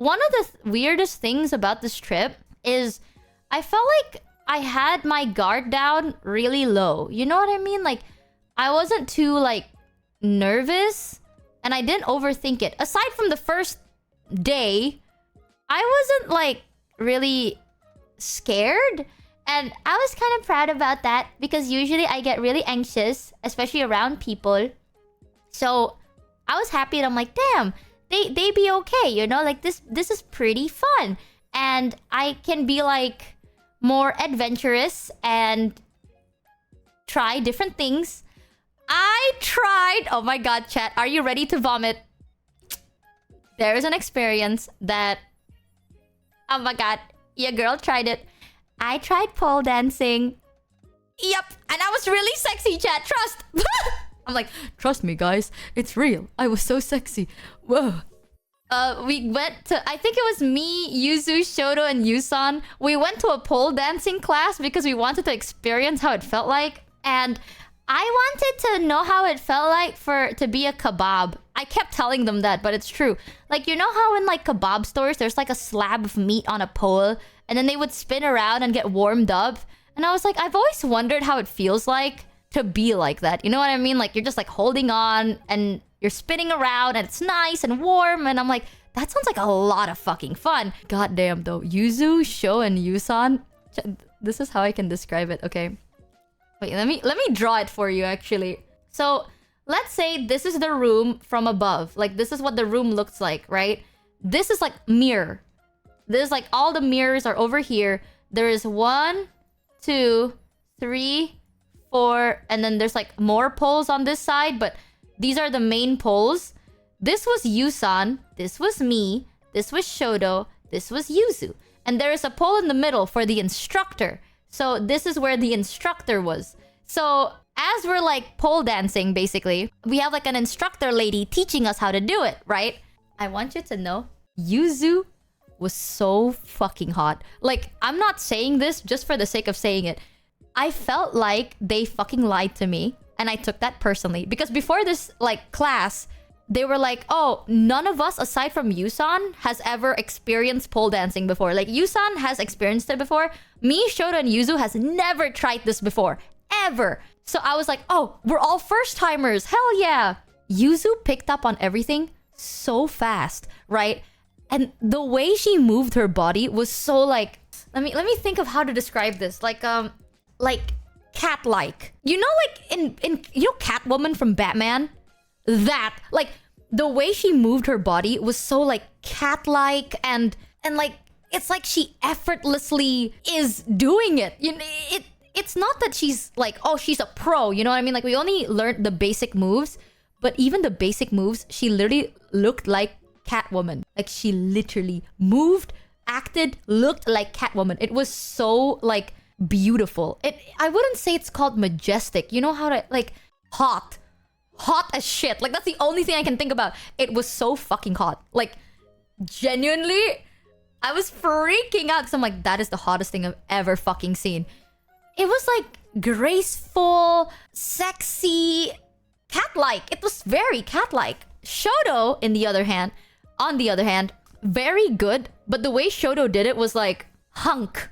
one of the weirdest things about this trip is I felt like I had my guard down really low. You know what I mean? Like, I wasn't too, like, nervous, and I didn't overthink it. Aside from the first day, I wasn't, like, really scared. And I was kind of proud about that because usually I get really anxious, especially around people. So I was happy and I'm like, damn, they be okay, you know? Like, this is pretty fun. And I can be, like, more adventurous and try different things. I tried... Oh my god, chat. Are you ready to vomit? There is an experience that... Oh my god. Your girl tried it. I tried pole dancing. Yep. And I was really sexy, chat. Trust. I'm like, trust me, guys. It's real. I was so sexy. Whoa. We went to... I think it was me, Yuzu, Shoto, and Yusan. We went to a pole dancing class because we wanted to experience how it felt like. And I wanted to know how it felt like to be a kebab. I kept telling them that, but it's true. Like, you know how in, like, kebab stores, there's, like, a slab of meat on a pole, and then they would spin around and get warmed up? And I was like, I've always wondered how it feels like to be like that. You know what I mean? Like, you're just, like, holding on, and you're spinning around, and it's nice and warm, and I'm like, that sounds like a lot of fucking fun. Goddamn, though. Yuzu, Sho, and Yusan. This is how I can describe it, okay? Wait, let me draw it for you, actually. So, let's say this is the room from above. Like, this is what the room looks like, right? This is, like, mirror. This is, like, all the mirrors are over here. There is 1, 2, 3, 4, and then there's, like, more poles on this side, but these are the main poles. This was Yusan, this was me, this was Shoto, this was Yuzu. And there is a pole in the middle for the instructor. So this is where the instructor was. So as we're, like, pole dancing, basically, we have, like, an instructor lady teaching us how to do it, right? I want you to know, Yuzu was so fucking hot. Like, I'm not saying this just for the sake of saying it. I felt like they fucking lied to me, and I took that personally. Because before this, like, class, they were like, oh, none of us, aside from Yusan, has ever experienced pole dancing before. Like, Yusan has experienced it before. Me, Shoto, and Yuzu has never tried this before. Ever. So I was like, oh, we're all first-timers. Hell yeah. Yuzu picked up on everything so fast, right? And the way she moved her body was so, like... Let me think of how to describe this. Like cat-like. You know, like, in you know Catwoman from Batman? That, like, the way she moved her body was so, like, cat-like, and like, it's like she effortlessly is doing it. You know, it's not that she's like, oh, she's a pro, you know what I mean? Like, we only learned the basic moves, but even the basic moves, she literally looked like Catwoman. Like, she literally moved, acted, looked like Catwoman. It was so, like, beautiful. I wouldn't say it's called majestic. You know how to, like, hot as shit. Like, that's the only thing I can think about. It was so fucking hot. Like, genuinely, I was freaking out because I'm like, that is the hottest thing I've ever fucking seen. It was, like, graceful, sexy, cat-like. It was very cat-like. Shoto, on the other hand, very good, but the way Shoto did it was, like, hunk.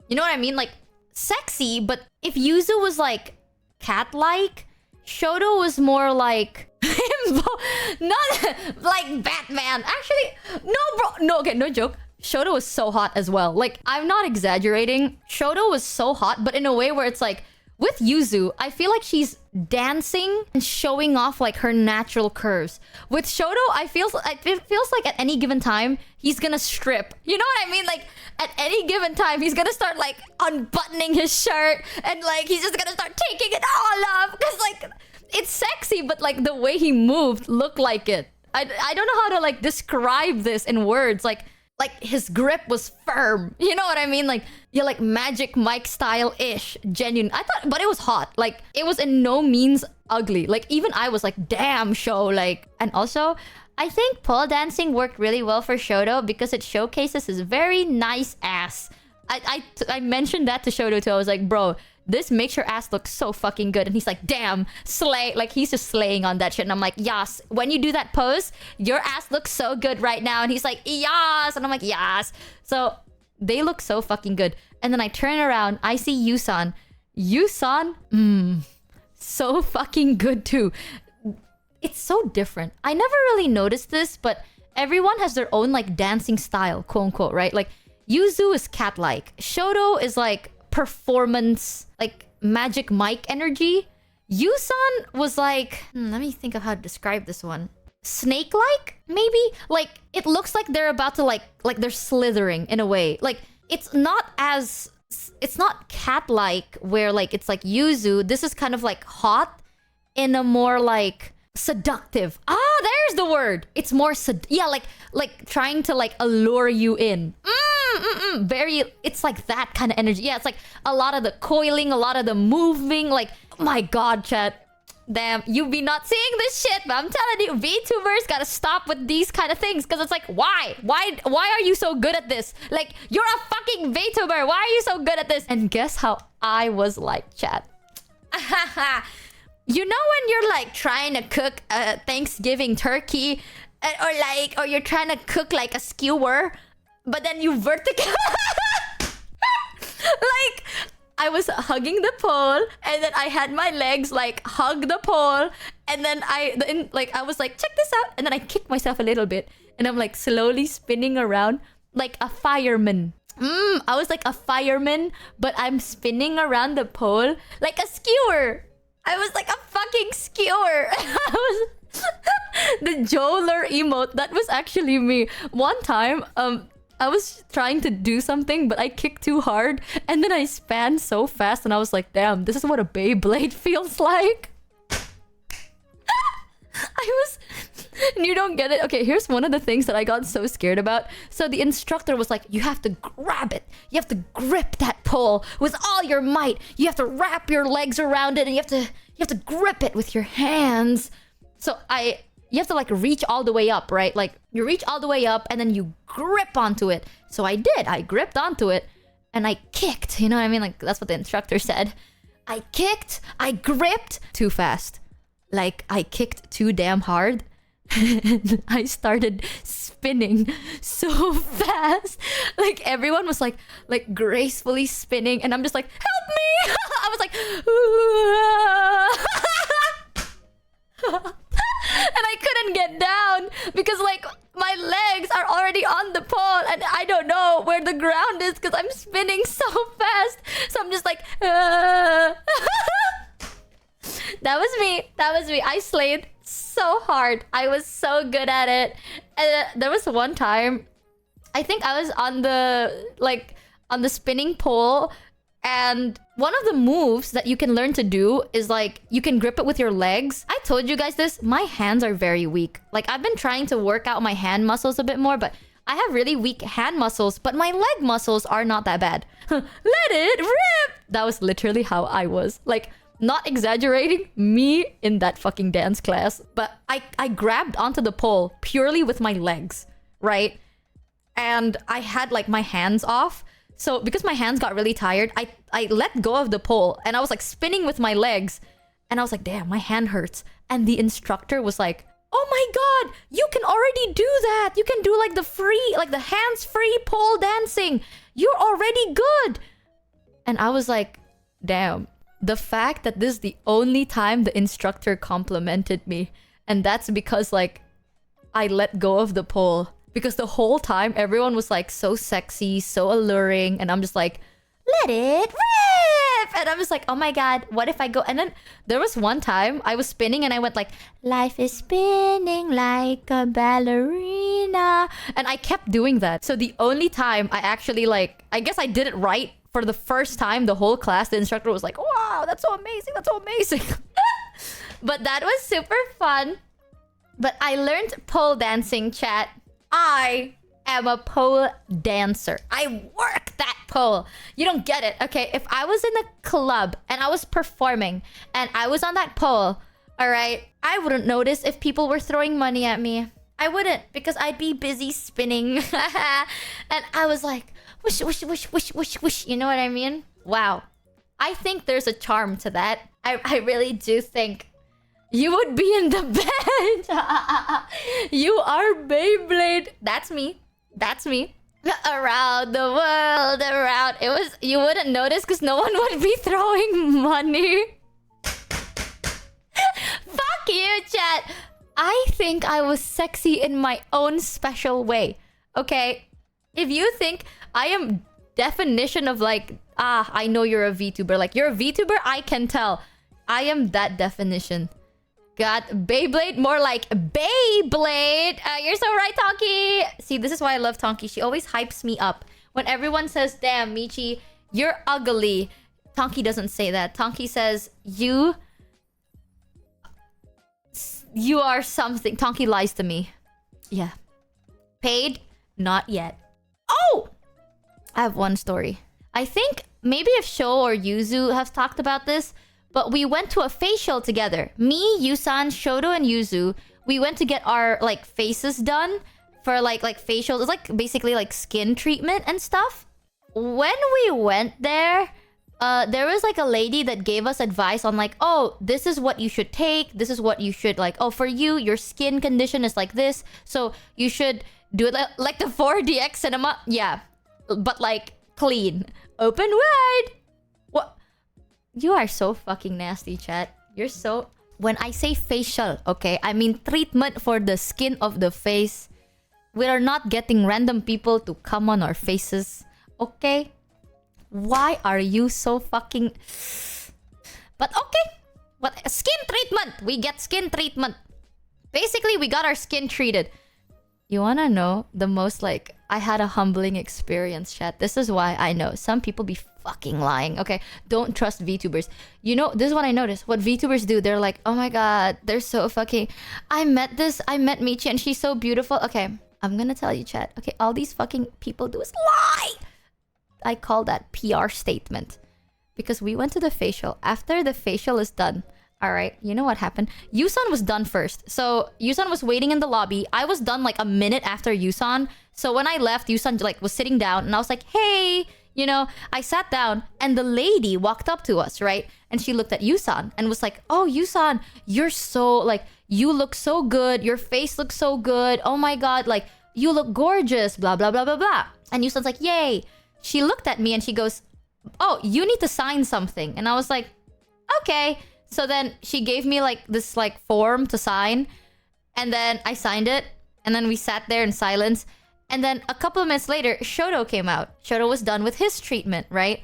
You know what I mean? Like, sexy, but if Yuzu was, like, cat-like, Shoto was more like... not like Batman. Actually, no, bro. No, okay, no joke. Shoto was so hot as well. Like, I'm not exaggerating. Shoto was so hot, but in a way where it's like... With Yuzu, I feel like she's dancing and showing off, like, her natural curves. With Shoto, it feels like at any given time, he's gonna strip. You know what I mean? Like, at any given time, he's gonna start, like, unbuttoning his shirt. And, like, he's just gonna start taking it all off. Because, like, it's sexy, but, like, the way he moved looked like it. I don't know how to, like, describe this in words. Like, his grip was firm. You know what I mean? Like, yeah, like Magic Mike style-ish. Genuine. I thought, but it was hot. Like, it was in no means ugly. Like, even I was like, damn, Show. Like, and also, I think pole dancing worked really well for Shoto because it showcases his very nice ass. I mentioned that to Shoto too. I was like, bro, this makes your ass look so fucking good. And he's like, damn, slay. Like, he's just slaying on that shit. And I'm like, yas, when you do that pose, your ass looks so good right now. And he's like, yas. And I'm like, yas. So they look so fucking good. And then I turn around, I see Yusan. Yusan, so fucking good too. It's so different. I never really noticed this, but everyone has their own like dancing style, quote unquote, right? Like Yuzu is cat-like. Shoto is like performance, like Magic Mike energy. Yusan was like, let me think of how to describe this one. Snake-like, maybe? Like, it looks like they're about to like they're slithering in a way. Like, it's not cat-like where like it's like Yuzu. This is kind of like hot in a more like seductive. There's the word. It's more like trying to like allure you in. Very, it's like that kind of energy. Yeah, it's like a lot of the coiling, a lot of the moving. Like, oh my god, chat. Damn, you be not seeing this shit, but I'm telling you, VTubers gotta stop with these kind of things. Because it's like, why are you so good at this? Like, you're a fucking VTuber. Why are you so good at this? And guess how I was like, chat. You know when you're like trying to cook a Thanksgiving turkey, or you're trying to cook like a skewer, but then you vertical. Like, I was hugging the pole, and then I had my legs like hug the pole, and then I was like, check this out, and then I kicked myself a little bit, and I'm like slowly spinning around like a fireman. I was like a fireman, but I'm spinning around the pole like a skewer. I was like a fucking skewer. I was the Joler emote. That was actually me. One time, I was trying to do something, but I kicked too hard, and then I span so fast, and I was like, damn, this is what a Beyblade feels like. You don't get it. Okay, here's one of the things that I got so scared about. So the instructor was like, you have to grab it. You have to grip that pole with all your might. You have to wrap your legs around it, and you have to grip it with your hands. So you have to like reach all the way up, right? Like you reach all the way up and then you grip onto it. So I did. I gripped onto it and I kicked. You know what I mean? Like that's what the instructor said. I kicked. I gripped too fast. Like I kicked too damn hard. And I started spinning so fast. Like everyone was like gracefully spinning, and I'm just like, help me. I was like, and I couldn't get down because like my legs are already on the pole, and I don't know where the ground is because I'm spinning so fast. So I'm just like, That was me. I slayed so hard. I was so good at it. And there was one time, I think I was on the spinning pole, and one of the moves that you can learn to do is like you can grip it with your legs. I told you guys this. My hands are very weak. Like I've been trying to work out my hand muscles a bit more, but I have really weak hand muscles, but my leg muscles are not that bad. Let it rip. That was literally how I was. Like, not exaggerating, me in that fucking dance class. But I grabbed onto the pole purely with my legs, right? And I had like my hands off. So because my hands got really tired, I let go of the pole, and I was like spinning with my legs. And I was like, damn, my hand hurts. And the instructor was like, oh my god, you can already do that. You can do like the hands-free pole dancing. You're already good. And I was like, damn. The fact that this is the only time the instructor complimented me, and that's because like I let go of the pole, because the whole time everyone was like so sexy, so alluring, and I'm just like, let it rip. And I'm just like, oh my god, what if I go? And then there was one time I was spinning and I went like, life is spinning like a ballerina, and I kept doing that. So the only time I actually like, I guess I did it right for the first time, the whole class, the instructor was like, wow, that's so amazing, that's so amazing. But that was super fun. But I learned pole dancing, chat. I am a pole dancer. I work that pole. You don't get it. Okay, if I was in a club and I was performing and I was on that pole, all right, I wouldn't notice if people were throwing money at me. I wouldn't, because I'd be busy spinning. And I was like, whoosh, whoosh, whoosh, whoosh, whoosh, whoosh. You know what I mean? Wow. I think there's a charm to that. I really do think you would be in the bed. You are Beyblade. That's me. That's me. Around the world, around. It was... You wouldn't notice because no one would be throwing money. Fuck you, chat. I think I was sexy in my own special way. Okay? If you think I am definition of like... I know you're a VTuber. Like, you're a VTuber? I can tell. I am that definition. God, Beyblade? More like Beyblade! You're so right, Tonki! See, this is why I love Tonki. She always hypes me up. When everyone says, damn, Michi, you're ugly. Tonki doesn't say that. Tonki says, you are something. Tonki lies to me. Yeah. Paid? Not yet. Oh! I have one story. I think maybe if Sho or Yuzu have talked about this, but we went to a facial together. Me, Yusan, Shoto, and Yuzu. We went to get our like faces done for like facials. It's like basically like skin treatment and stuff. When we went there, there was like a lady that gave us advice on like, oh, this is what you should take. This is what you should like. Oh, for you, your skin condition is like this, so you should do it like the 4DX cinema. Yeah, but like clean, open wide. What? You are so fucking nasty, chat. You're so... When I say facial, okay, I mean treatment for the skin of the face. We are not getting random people to come on our faces, okay? Why are you so fucking... But okay. What? Skin treatment. We get skin treatment. Basically, we got our skin treated. You wanna know the most like... I had a humbling experience, chat. This is why I know some people be fucking lying. Okay, don't trust VTubers. You know, this is what I noticed. What VTubers do, they're like, oh my god, they're so fucking... I met Michi and she's so beautiful. Okay, I'm gonna tell you, chat. Okay, all these fucking people do is lie. I call that PR statement. Because we went to the facial. After the facial is done, alright, you know what happened? Yusan was done first. So, Yusan was waiting in the lobby. I was done like a minute after Yusan. So when I left, Yusan like was sitting down and I was like, hey, you know, I sat down and the lady walked up to us, right? And she looked at Yusan and was like, oh, Yusan, you're so like, you look so good. Your face looks so good. Oh my god, like, you look gorgeous, blah, blah, blah, blah, blah. And Yusan's like, yay. She looked at me and she goes, oh, you need to sign something. And I was like, okay. So then she gave me like this like form to sign. And then I signed it. And then we sat there in silence. And then a couple of minutes later, Shoto came out. Shoto was done with his treatment, right?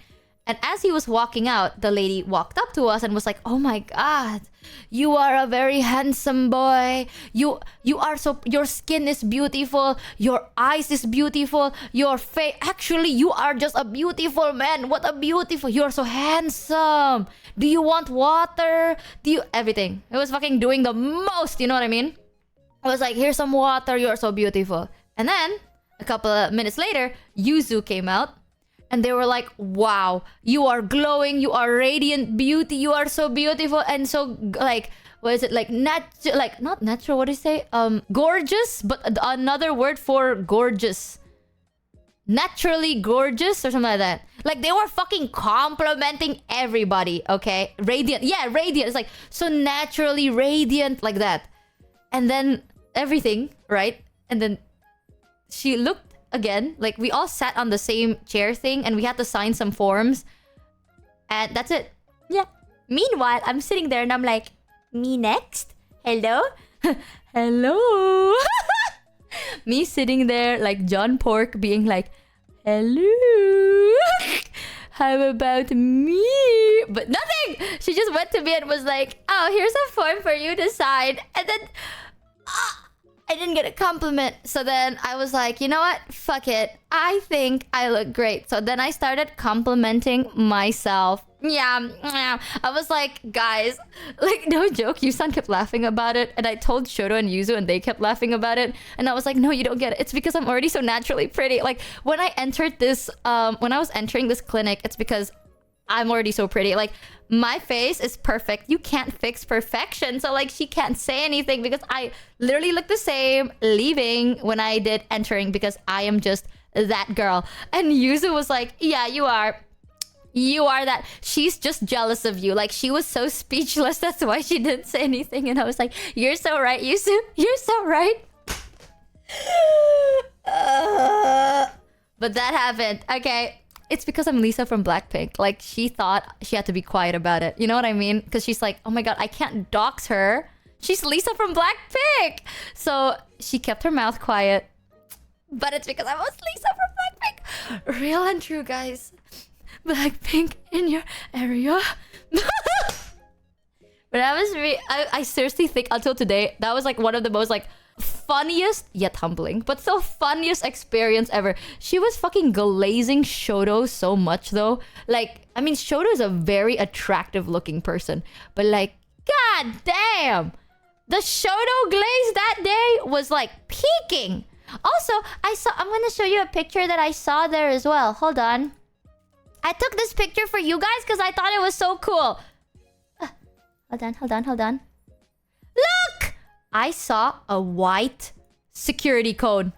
And as he was walking out, the lady walked up to us and was like, oh my god, you are a very handsome boy. You are so... Your skin is beautiful. Your eyes is beautiful. Your face... Actually, you are just a beautiful man. What a beautiful... You are so handsome. Do you want water? Do you... Everything. It was fucking doing the most, you know what I mean? I was like, here's some water. You are so beautiful. And then... a couple of minutes later, Yuzu came out. And they were like, wow, you are glowing. You are radiant beauty. You are so beautiful. And so, like, what is it? Like, not natural. What do you say? Gorgeous. But another word for gorgeous. Naturally gorgeous or something like that. Like, they were fucking complimenting everybody, okay? Radiant. Yeah, radiant. It's like, so naturally radiant, like that. And then everything, right? And then... she looked again, like we all sat on the same chair thing and we had to sign some forms. And that's it. Yeah. Meanwhile, I'm sitting there and I'm like, me next? Hello? Hello? Me sitting there like John Pork being like, hello? How about me? But nothing! She just went to me and was like, oh, here's a form for you to sign. And then... I didn't get a compliment. So then I was like, you know what? Fuck it. I think I look great. So then I started complimenting myself. Yeah. I was like, guys, like, no joke. Yusan kept laughing about it. And I told Shoto and Yuzu and they kept laughing about it. And I was like, no, you don't get it. It's because I'm already so naturally pretty. Like, when I entered this, when I was entering this clinic, it's because I'm already so pretty. Like, my face is perfect. You can't fix perfection. So, like, she can't say anything because I literally look the same leaving when I did entering because I am just that girl. And Yuzu was like, yeah, you are. You are that. She's just jealous of you. Like, she was so speechless. That's why she didn't say anything. And I was like, you're so right, Yuzu. You're so right. But that happened. Okay. It's because I'm Lisa from Blackpink. Like, she thought she had to be quiet about it. You know what I mean? Because she's like, oh my god, I can't dox her. She's Lisa from Blackpink. So she kept her mouth quiet. But it's because I was Lisa from Blackpink. Real and true, guys. Blackpink in your area. But I was I seriously think until today, that was like one of the most like funniest yet humbling, but still funniest experience ever. She was fucking glazing Shoto so much though. Like, I mean, Shoto is a very attractive looking person, but like, god damn, the Shoto glaze that day was like peaking. Also, I'm gonna show you a picture that I saw there as well. Hold on. I took this picture for you guys because I thought it was so cool. Hold on. Look! I saw a white security code.